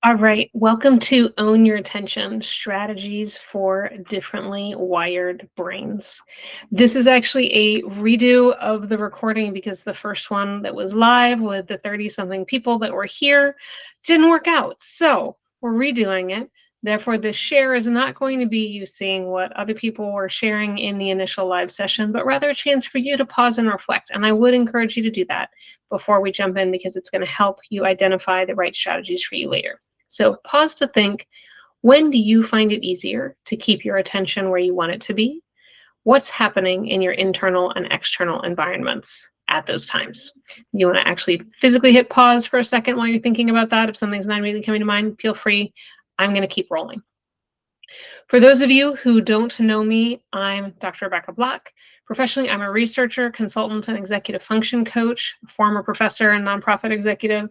All right, welcome to Own Your Attention, Strategies for Differently Wired Brains. This is actually a redo of the recording because the first one that was live with the 30-something people that were here didn't work out. So we're redoing it. Therefore, the share is not going to be you seeing what other people were sharing in the initial live session, but rather a chance for you to pause and reflect. And I would encourage you to do that before we jump in because it's going to help you identify the right strategies for you later. So pause to think, when do you find it easier to keep your attention where you want it to be? What's happening in your internal and external environments at those times? You want to actually physically hit pause for a second while you're thinking about that. If something's not immediately coming to mind, feel free. I'm going to keep rolling. For those of you who don't know me, I'm Dr. Rebecca Block. Professionally, I'm a researcher, consultant, and executive function coach, former professor and nonprofit executive.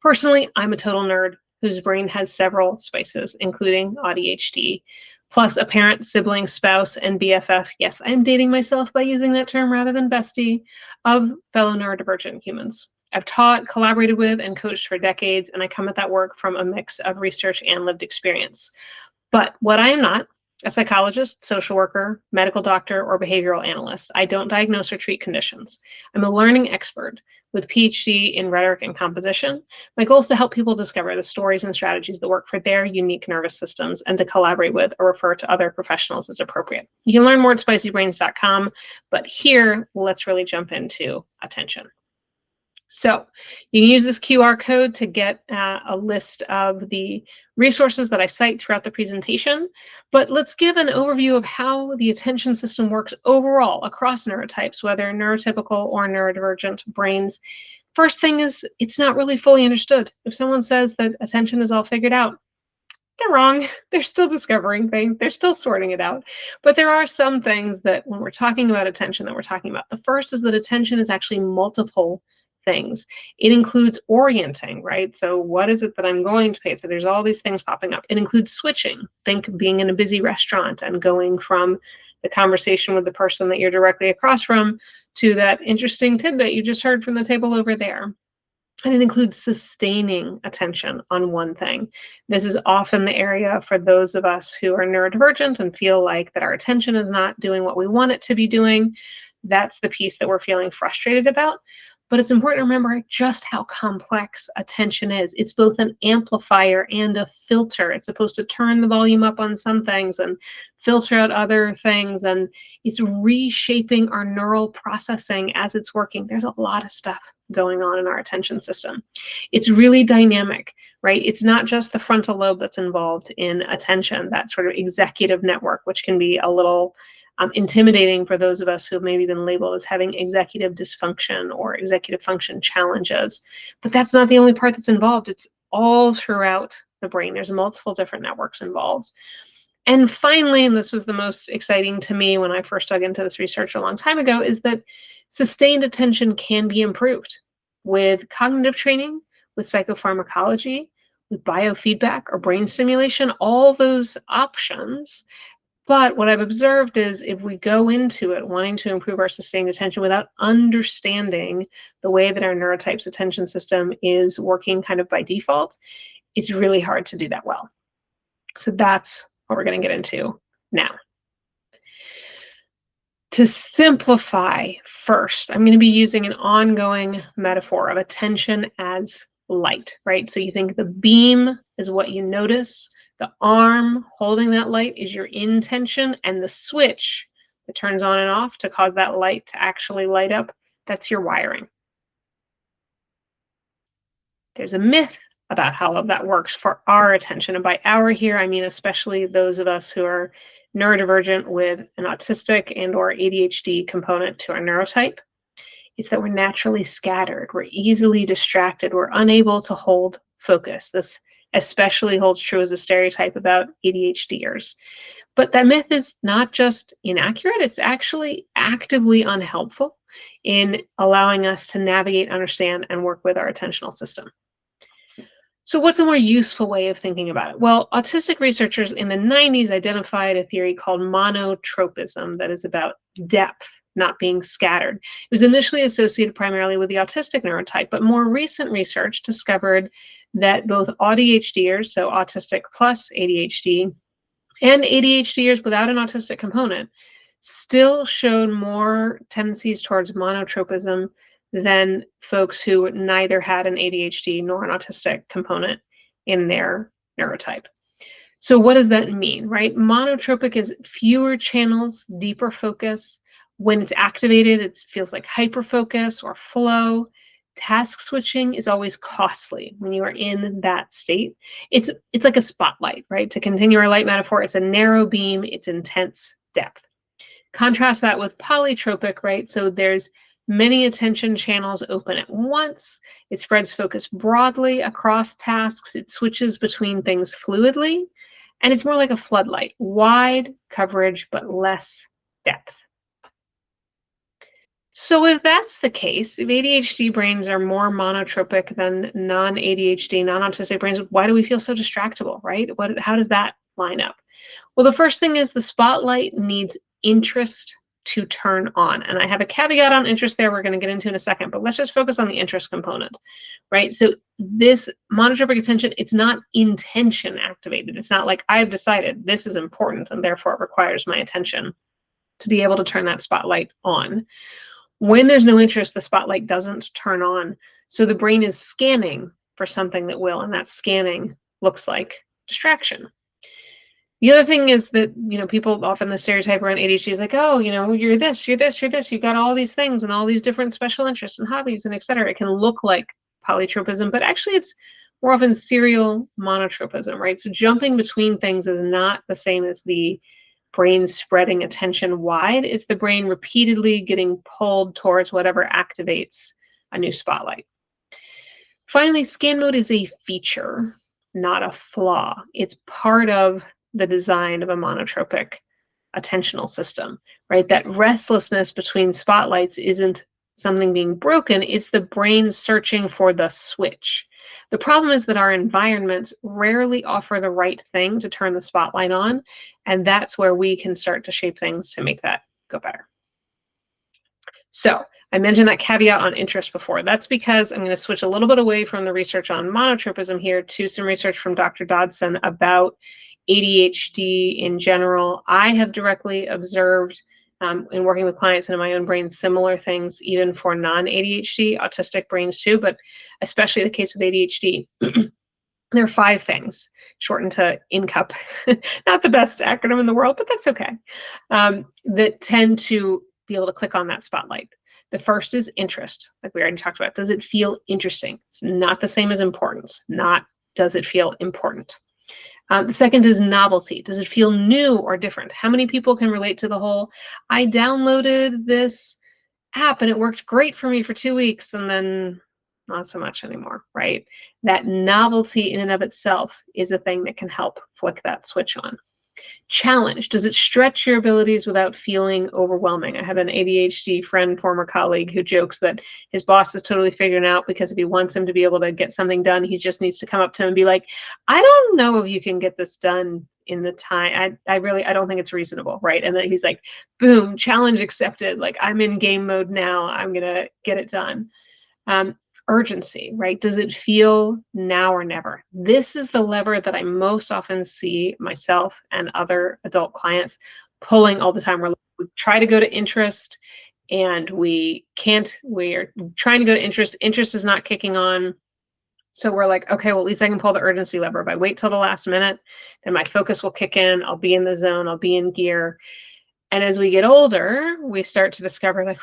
Personally, I'm a total nerd whose brain has several spices, including AuDHD, plus a parent, sibling, spouse, and BFF. Yes, I'm dating myself by using that term rather than bestie, of fellow neurodivergent humans. I've taught, collaborated with, and coached for decades, and I come at that work from a mix of research and lived experience. But what I am not, a psychologist, social worker, medical doctor, or behavioral analyst. I don't diagnose or treat conditions. I'm a learning expert with PhD in rhetoric and composition. My goal is to help people discover the stories and strategies that work for their unique nervous systems and to collaborate with or refer to other professionals as appropriate. You can learn more at spicybrains.com, but here, let's really jump into attention. So you can use this QR code to get a list of the resources that I cite throughout the presentation, but let's give an overview of how the attention system works overall across neurotypes, whether neurotypical or neurodivergent brains. First thing is, it's not really fully understood. If someone says that attention is all figured out, they're wrong. They're still discovering things. They're still sorting it out. But there are some things that when we're talking about attention that we're talking about. The first is that attention is actually multiple things. It includes orienting, right? So what is it that I'm going to pay? So there's all these things popping up. It includes switching. Think being in a busy restaurant and going from the conversation with the person that you're directly across from to that interesting tidbit you just heard from the table over there. And it includes sustaining attention on one thing. This is often the area for those of us who are neurodivergent and feel like that our attention is not doing what we want it to be doing. That's the piece that we're feeling frustrated about. But it's important to remember just how complex attention is. It's both an amplifier and a filter. It's supposed to turn the volume up on some things and filter out other things. And it's reshaping our neural processing as it's working. There's a lot of stuff going on in our attention system. It's really dynamic, right? It's not just the frontal lobe that's involved in attention, that sort of executive network, which can be a little intimidating for those of us who have maybe been labeled as having executive dysfunction or executive function challenges. But that's not the only part that's involved. It's all throughout the brain. There's multiple different networks involved. And finally, and this was the most exciting to me when I first dug into this research a long time ago, is that sustained attention can be improved with cognitive training, with psychopharmacology, with biofeedback or brain stimulation, all those options. But what I've observed is if we go into it wanting to improve our sustained attention without understanding the way that our neurotype's attention system is working kind of by default, it's really hard to do that well. So that's what we're going to get into now. To simplify first, I'm going to be using an ongoing metaphor of attention as light, right? So you think the beam is what you notice. The arm holding that light is your intention, and the switch that turns on and off to cause that light to actually light up, that's your wiring. There's a myth about how all of that works for our attention. And by our here, I mean especially those of us who are neurodivergent with an autistic and or ADHD component to our neurotype. It's that we're naturally scattered. We're easily distracted. We're unable to hold focus. This especially holds true as a stereotype about ADHDers. But that myth is not just inaccurate, it's actually actively unhelpful in allowing us to navigate, understand, and work with our attentional system. So what's a more useful way of thinking about it? Well, autistic researchers in the 90s identified a theory called monotropism that is about depth not being scattered. It was initially associated primarily with the autistic neurotype, but more recent research discovered that both AuDHDers, so autistic plus ADHD, and ADHDers without an autistic component still showed more tendencies towards monotropism than folks who neither had an ADHD nor an autistic component in their neurotype. So what does that mean, right? Monotropic is fewer channels, deeper focus. When it's activated, it feels like hyperfocus or flow. Task switching is always costly when you are in that state. It's like a spotlight, right? To continue our light metaphor, it's a narrow beam, it's intense depth. Contrast that with polytropic, right? So there's many attention channels open at once. It spreads focus broadly across tasks. It switches between things fluidly. And it's more like a floodlight, wide coverage, but less depth. So if that's the case, if ADHD brains are more monotropic than non-ADHD, non-autistic brains, why do we feel so distractible, right? How does that line up? Well, the first thing is the spotlight needs interest to turn on. And I have a caveat on interest there we're going to get into in a second, but let's just focus on the interest component, right? So this monotropic attention, it's not intention activated. It's not like I've decided this is important and therefore it requires my attention to be able to turn that spotlight on. When there's no interest, the spotlight doesn't turn on. So the brain is scanning for something that will, and that scanning looks like distraction. The other thing is that, people often the stereotype around ADHD is like, oh, you're this, you're this, you're this. You've got all these things and all these different special interests and hobbies and et cetera. It can look like polytropism, but actually it's more often serial monotropism, right? So jumping between things is not the same as the brain spreading attention wide. It's the brain repeatedly getting pulled towards whatever activates a new spotlight. Finally, scan mode is a feature, not a flaw. It's part of the design of a monotropic attentional system, right? That restlessness between spotlights isn't something being broken, it's the brain searching for the switch. The problem is that our environments rarely offer the right thing to turn the spotlight on, and that's where we can start to shape things to make that go better. So I mentioned that caveat on interest before. That's because I'm going to switch a little bit away from the research on monotropism here to some research from Dr. Dodson about ADHD in general. I have directly observed in working with clients and in my own brain similar things, even for non-ADHD, autistic brains too, but especially the case with ADHD. There are 5 things, shortened to INCUP, not the best acronym in the world, but that's okay, that tend to be able to click on that spotlight. The first is interest, like we already talked about. Does it feel interesting? It's not the same as importance, not does it feel important. The second is novelty. Does it feel new or different? How many people can relate to the whole, I downloaded this app and it worked great for me for 2 weeks and then not so much anymore, right? That novelty in and of itself is a thing that can help flick that switch on. Challenge. Does it stretch your abilities without feeling overwhelming? I have an ADHD friend, former colleague, who jokes that his boss is totally figuring out because if he wants him to be able to get something done, he just needs to come up to him and be like, I don't know if you can get this done in the time. I don't think it's reasonable, right? And then he's like, boom, challenge accepted. Like, I'm in game mode now. I'm going to get it done. Urgency, right? Does it feel now or never? This is the lever that I most often see myself and other adult clients pulling all the time. We try to go to interest and we can't. We're trying to go to interest. Interest is not kicking on. So we're like, okay, well, at least I can pull the urgency lever. If I wait till the last minute, then my focus will kick in. I'll be in the zone. I'll be in gear. And as we get older, we start to discover like,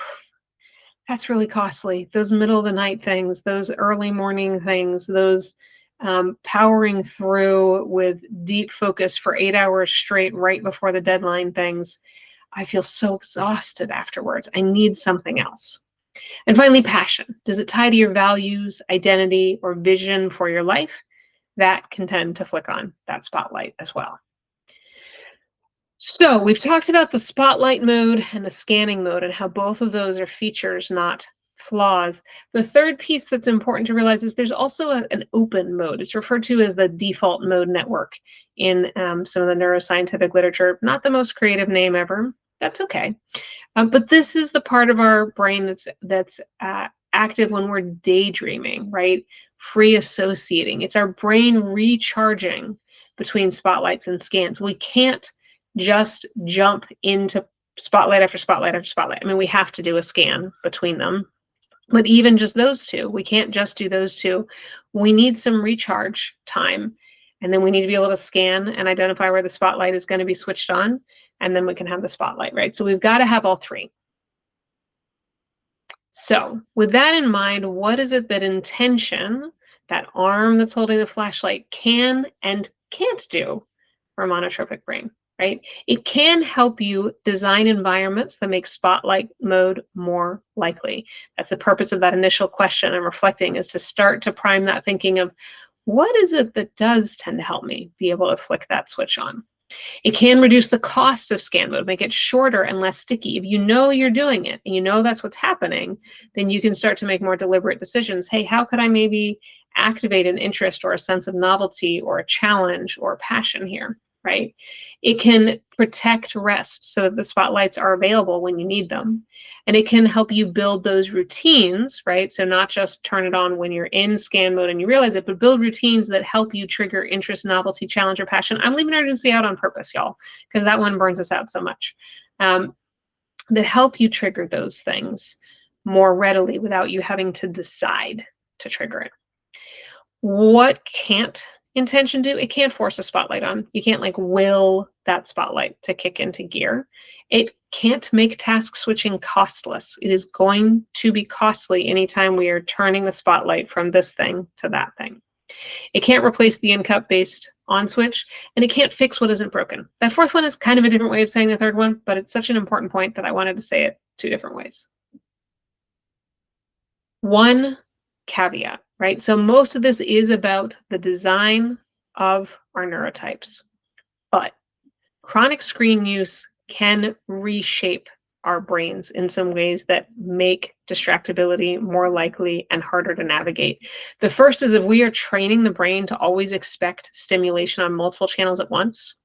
that's really costly. Those middle of the night things, those early morning things, those powering through with deep focus for 8 hours straight right before the deadline things. I feel so exhausted afterwards. I need something else. And finally, passion. Does it tie to your values, identity, or vision for your life? That can tend to flick on that spotlight as well. So we've talked about the spotlight mode and the scanning mode and how both of those are features, not flaws. The third piece that's important to realize is there's also an open mode. It's referred to as the default mode network in some of the neuroscientific literature. Not the most creative name ever, That's okay. But this is the part of our brain that's active when we're daydreaming, right? Free associating. It's our brain recharging between spotlights and scans. We can't just jump into spotlight after spotlight after spotlight. I mean, we have to do a scan between them. But even just those two, we can't just do those two. We need some recharge time. And then we need to be able to scan and identify where the spotlight is going to be switched on. And then we can have the spotlight, right? So we've got to have all three. So with that in mind, what is it that intention, that arm that's holding the flashlight, can and can't do for a monotropic brain, right? It can help you design environments that make spotlight mode more likely. That's the purpose of that initial question I'm reflecting, is to start to prime that thinking of what is it that does tend to help me be able to flick that switch on. It can reduce the cost of scan mode, make it shorter and less sticky. If you know you're doing it and you know that's what's happening, then you can start to make more deliberate decisions. Hey, how could I maybe activate an interest or a sense of novelty or a challenge or a passion here, right? It can protect rest so that the spotlights are available when you need them. And it can help you build those routines, right? So not just turn it on when you're in scan mode and you realize it, but build routines that help you trigger interest, novelty, challenge, or passion. I'm leaving urgency out on purpose, y'all, because that one burns us out so much. That help you trigger those things more readily without you having to decide to trigger it. What can't intention do? It can't force a spotlight on. You can't like will that spotlight to kick into gear. It can't make task switching costless. It is going to be costly anytime we are turning the spotlight from this thing to that thing. It can't replace the in-cup based on switch, and it can't fix what isn't broken. That fourth one is kind of a different way of saying the third one, but it's such an important point that I wanted to say it two different ways. One caveat, right? So most of this is about the design of our neurotypes, but chronic screen use can reshape our brains in some ways that make distractibility more likely and harder to navigate. The first is if we are training the brain to always expect stimulation on multiple channels at once,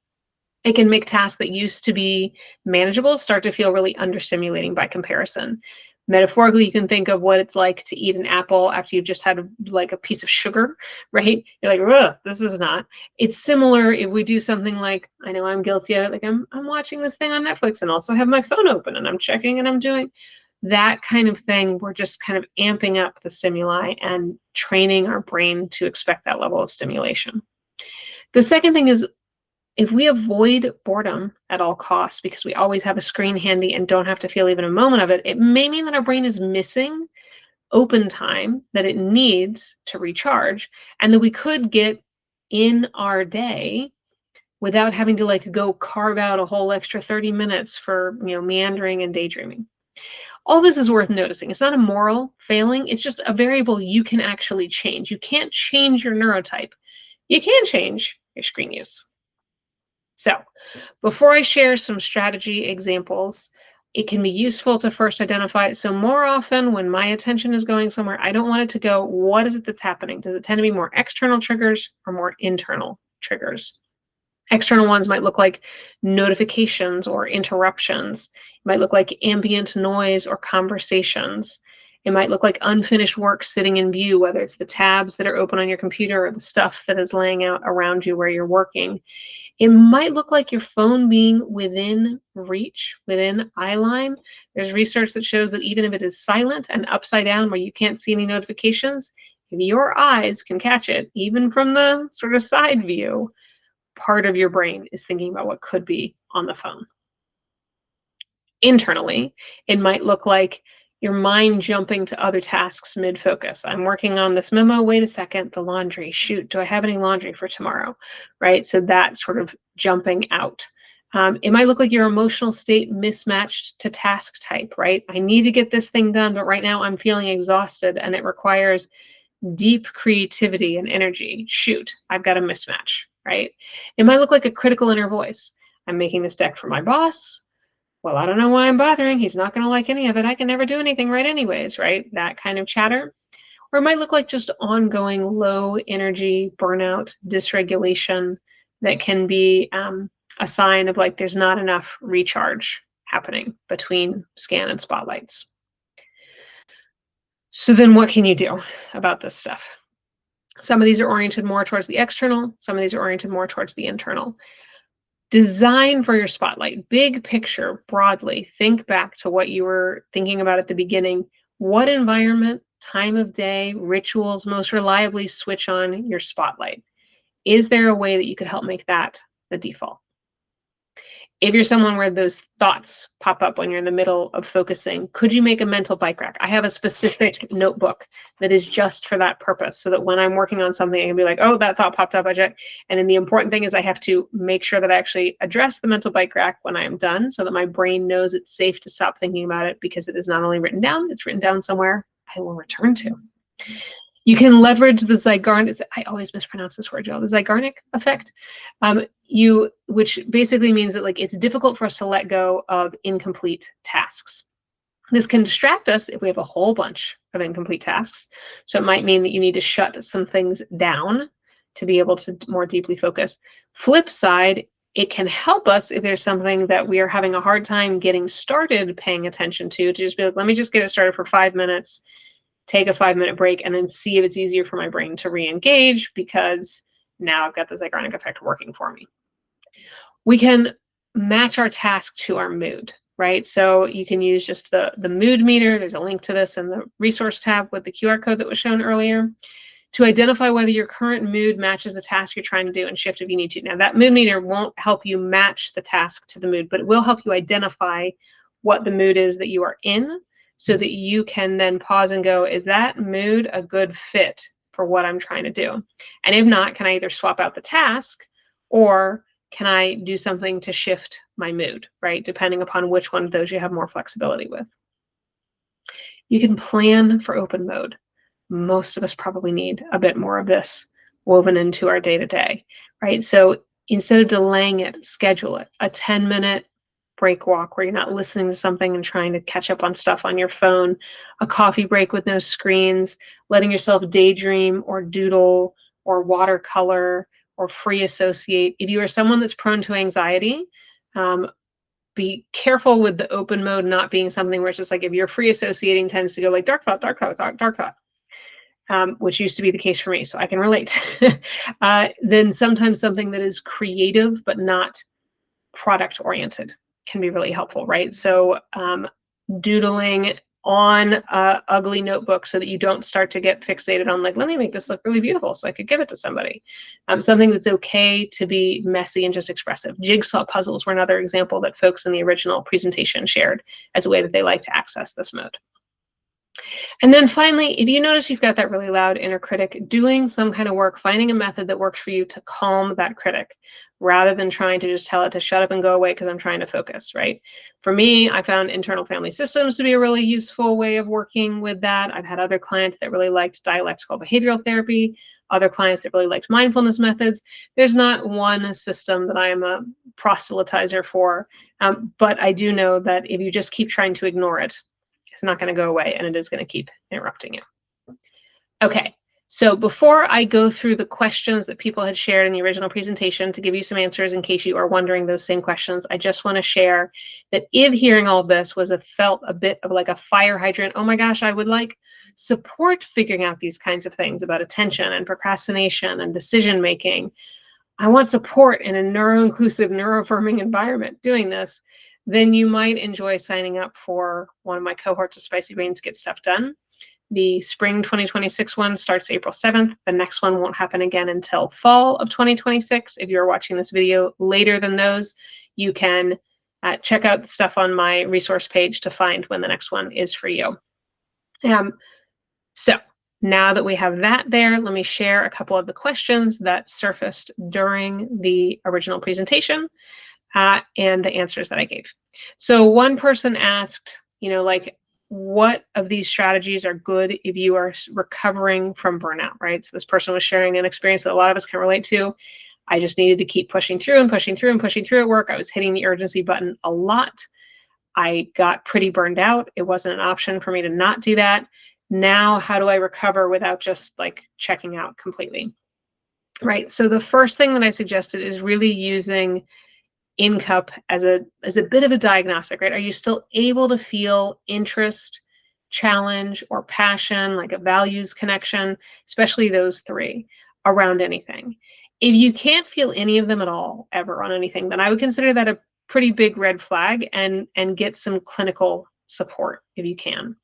it can make tasks that used to be manageable start to feel really understimulating by comparison. Metaphorically, you can think of what it's like to eat an apple after you've just had like a piece of sugar, right? You're like, ugh, this is not. It's similar if we do something like, I know I'm guilty of it, like I'm watching this thing on Netflix and also have my phone open and I'm checking and I'm doing that kind of thing. We're just kind of amping up the stimuli and training our brain to expect that level of stimulation. The second thing is, if we avoid boredom at all costs because we always have a screen handy and don't have to feel even a moment of it, it may mean that our brain is missing open time that it needs to recharge, and that we could get in our day without having to like go carve out a whole extra 30 minutes for, meandering and daydreaming. All this is worth noticing. It's not a moral failing. It's just a variable you can actually change. You can't change your neurotype. You can change your screen use. So before I share some strategy examples, it can be useful to first identify. So more often when my attention is going somewhere, I don't want it to go, what is it that's happening? Does it tend to be more external triggers or more internal triggers? External ones might look like notifications or interruptions. It might look like ambient noise or conversations. It might look like unfinished work sitting in view, whether it's the tabs that are open on your computer or the stuff that is laying out around you where you're working. It might look like your phone being within reach, within eye line. There's research that shows that even if it is silent and upside down where you can't see any notifications, if your eyes can catch it, even from the sort of side view, part of your brain is thinking about what could be on the phone. Internally, it might look like your mind jumping to other tasks mid-focus. I'm working on this memo. Wait a second, the laundry. Shoot, do I have any laundry for tomorrow? Right? So that sort of jumping out. It might look like your emotional state mismatched to task type, right? I need to get this thing done, but right now I'm feeling exhausted and it requires deep creativity and energy. Shoot, I've got a mismatch, right? It might look like a critical inner voice. I'm making this deck for my boss. Well, I don't know why I'm bothering. He's not going to like any of it. I can never do anything right anyways, right? That kind of chatter. Or it might look like just ongoing low energy, burnout, dysregulation that can be a sign of like there's not enough recharge happening between scan and spotlights. So then what can you do about this stuff? Some of these are oriented more towards the external. Some of these are oriented more towards the internal. Design for your spotlight, big picture, broadly. Think back to what you were thinking about at the beginning. What environment, time of day, rituals most reliably switch on your spotlight? Is there a way that you could help make that the default? If you're someone where those thoughts pop up when you're in the middle of focusing, could you make a mental bike rack? I have a specific notebook that is just for that purpose, so that when I'm working on something, I can be like, oh, that thought popped up, budget. And then the important thing is I have to make sure that I actually address the mental bike rack when I am done, so that my brain knows it's safe to stop thinking about it, because it is not only written down, it's written down somewhere I will return to. You can leverage the Zeigarnik, I always mispronounce this word, Jill, the Zeigarnik effect, which basically means that like it's difficult for us to let go of incomplete tasks. This can distract us if we have a whole bunch of incomplete tasks. So it might mean that you need to shut some things down to be able to more deeply focus. Flip side, it can help us if there's something that we are having a hard time getting started paying attention to just be like, let me just get it started for 5 minutes. Take a 5-minute break, and then see if it's easier for my brain to re-engage, because now I've got the Zeigarnik effect working for me. We can match our task to our mood, right? So you can use just the mood meter. There's a link to this in the resource tab with the QR code that was shown earlier, to identify whether your current mood matches the task you're trying to do, and shift if you need to. Now, that mood meter won't help you match the task to the mood, but it will help you identify what the mood is that you are in, so that you can then pause and go, is that mood a good fit for what I'm trying to do? And if not, can I either swap out the task, or can I do something to shift my mood, right? Depending upon which one of those you have more flexibility with. You can plan for open mode. Most of us probably need a bit more of this woven into our day-to-day, right? So instead of delaying it, schedule it. A 10-minute break walk where you're not listening to something and trying to catch up on stuff on your phone, a coffee break with no screens, letting yourself daydream or doodle or watercolor or free associate. If you are someone that's prone to anxiety, be careful with the open mode not being something where it's just like, if you're free associating, tends to go like dark thought, dark thought, dark thought, which used to be the case for me, so I can relate. Then sometimes something that is creative but not product oriented can be really helpful, right? So doodling on a ugly notebook so that you don't start to get fixated on like, let me make this look really beautiful so I could give it to somebody. Something that's okay to be messy and just expressive. Jigsaw puzzles were another example that folks in the original presentation shared as a way that they like to access this mode. And then finally, if you notice you've got that really loud inner critic, doing some kind of work, finding a method that works for you to calm that critic, rather than trying to just tell it to shut up and go away because I'm trying to focus, right? For me, I found internal family systems to be a really useful way of working with that. I've had other clients that really liked dialectical behavioral therapy, other clients that really liked mindfulness methods. There's not one system that I am a proselytizer for, but I do know that if you just keep trying to ignore it, it's not going to go away, and it is going to keep interrupting you. Okay, so before I go through the questions that people had shared in the original presentation to give you some answers in case you are wondering those same questions, I just want to share that if hearing all this felt a bit of like a fire hydrant, oh my gosh, I would like support figuring out these kinds of things about attention and procrastination and decision making. I want support in a neuro-inclusive, neuroaffirming environment doing this, then you might enjoy signing up for one of my cohorts of Spicy Brains Get Stuff Done. The spring 2026 one starts April 7th. The next one won't happen again until fall of 2026. If you're watching this video later than those, you can check out the stuff on my resource page to find when the next one is for you. So now that we have that there, let me share a couple of the questions that surfaced during the original presentation and the answers that I gave. So one person asked, like, what of these strategies are good if you are recovering from burnout, right? So this person was sharing an experience that a lot of us can relate to. I just needed to keep pushing through and pushing through and pushing through at work. I was hitting the urgency button a lot. I got pretty burned out. It wasn't an option for me to not do that. Now, how do I recover without just like checking out completely? Right. So the first thing that I suggested is really using in cup as a bit of a diagnostic, right? Are you still able to feel interest, challenge, or passion, like a values connection, especially those three, around anything? If you can't feel any of them at all, ever, on anything, then I would consider that a pretty big red flag, and get some clinical support if you can.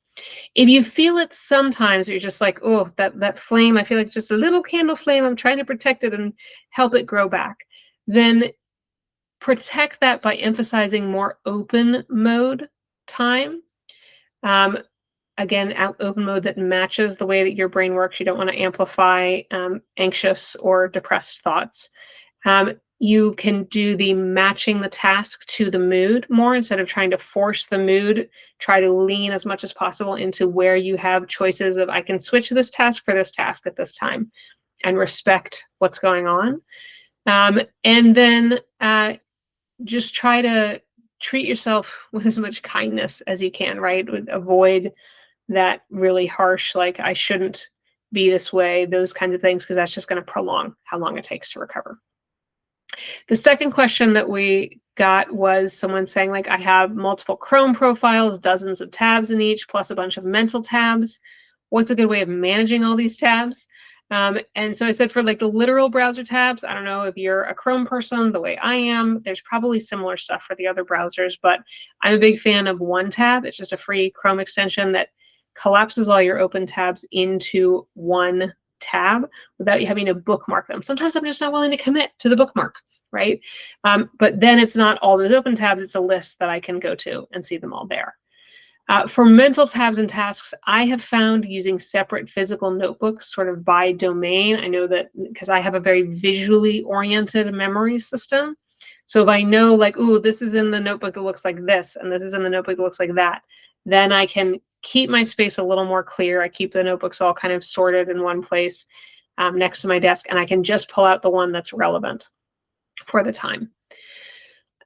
If you feel it sometimes, you're just like, oh, that flame, I feel like just a little candle flame, I'm trying to protect it and help it grow back, then protect that by emphasizing more open mode time. Again, open mode that matches the way that your brain works. You don't want to amplify anxious or depressed thoughts. You can do the matching the task to the mood more instead of trying to force the mood. Try to lean as much as possible into where you have choices of, I can switch this task for this task at this time, and respect what's going on. And then just try to treat yourself with as much kindness as you can, right? Avoid that really harsh, like, I shouldn't be this way, those kinds of things, because that's just going to prolong how long it takes to recover. The second question that we got was someone saying, like, I have multiple Chrome profiles, dozens of tabs in each, plus a bunch of mental tabs. What's a good way of managing all these tabs? And so I said, for like the literal browser tabs, I don't know if you're a Chrome person the way I am, there's probably similar stuff for the other browsers, but I'm a big fan of OneTab. It's just a free Chrome extension that collapses all your open tabs into one tab without you having to bookmark them. Sometimes I'm just not willing to commit to the bookmark, right? But then it's not all those open tabs, it's a list that I can go to and see them all there. For mental tabs and tasks, I have found using separate physical notebooks sort of by domain. I know that because I have a very visually oriented memory system. So if I know, like, ooh, this is in the notebook that looks like this, and this is in the notebook that looks like that, then I can keep my space a little more clear. I keep the notebooks all kind of sorted in one place next to my desk, and I can just pull out the one that's relevant for the time.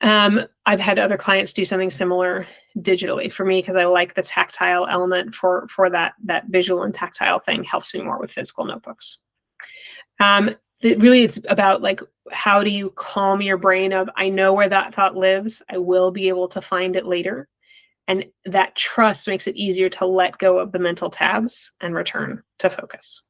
I've had other clients do something similar digitally for me, because I like the tactile element for that visual and tactile thing helps me more with physical notebooks. Really, it's about, like, how do you calm your brain of, I know where that thought lives, I will be able to find it later. And that trust makes it easier to let go of the mental tabs and return to focus.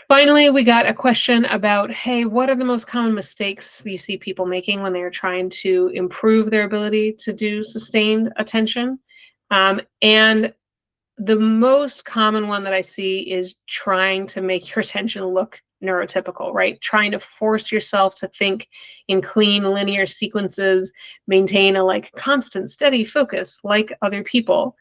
Finally, we got a question about, hey, what are the most common mistakes you see people making when they're trying to improve their ability to do sustained attention? And the most common one that I see is trying to make your attention look neurotypical, right? Trying to force yourself to think in clean, linear sequences, maintain a, like, constant, steady focus like other people.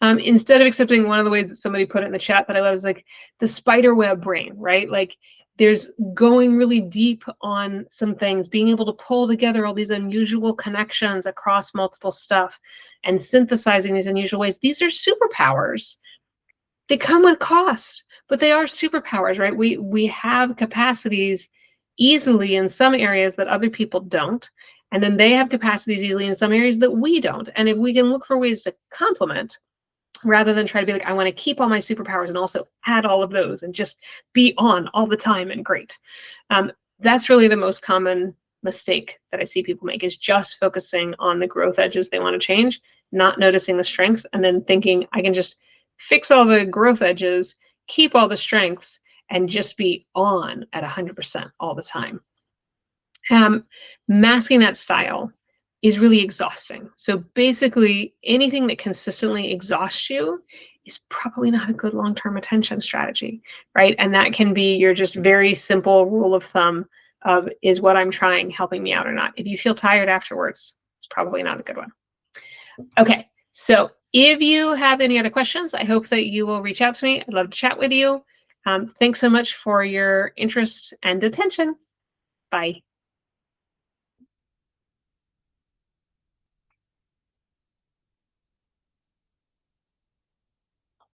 Instead of accepting, one of the ways that somebody put it in the chat that I love is, like, the spider web brain, right? Like, there's going really deep on some things, being able to pull together all these unusual connections across multiple stuff and synthesizing these unusual ways. These are superpowers. They come with cost, but they are superpowers, right? We have capacities easily in some areas that other people don't. And then they have capacities easily in some areas that we don't. And if we can look for ways to complement, rather than try to be like, I want to keep all my superpowers and also add all of those and just be on all the time and great. That's really the most common mistake that I see people make, is just focusing on the growth edges they want to change, not noticing the strengths, and then thinking, I can just fix all the growth edges, keep all the strengths, and just be on at 100% all the time. Masking that style is really exhausting. So basically, anything that consistently exhausts you is probably not a good long-term attention strategy, right? And that can be your just very simple rule of thumb of, is what I'm trying helping me out or not? If you feel tired afterwards, it's probably not a good one. Okay, so if you have any other questions, I hope that you will reach out to me. I'd love to chat with you. Thanks so much for your interest and attention. Bye.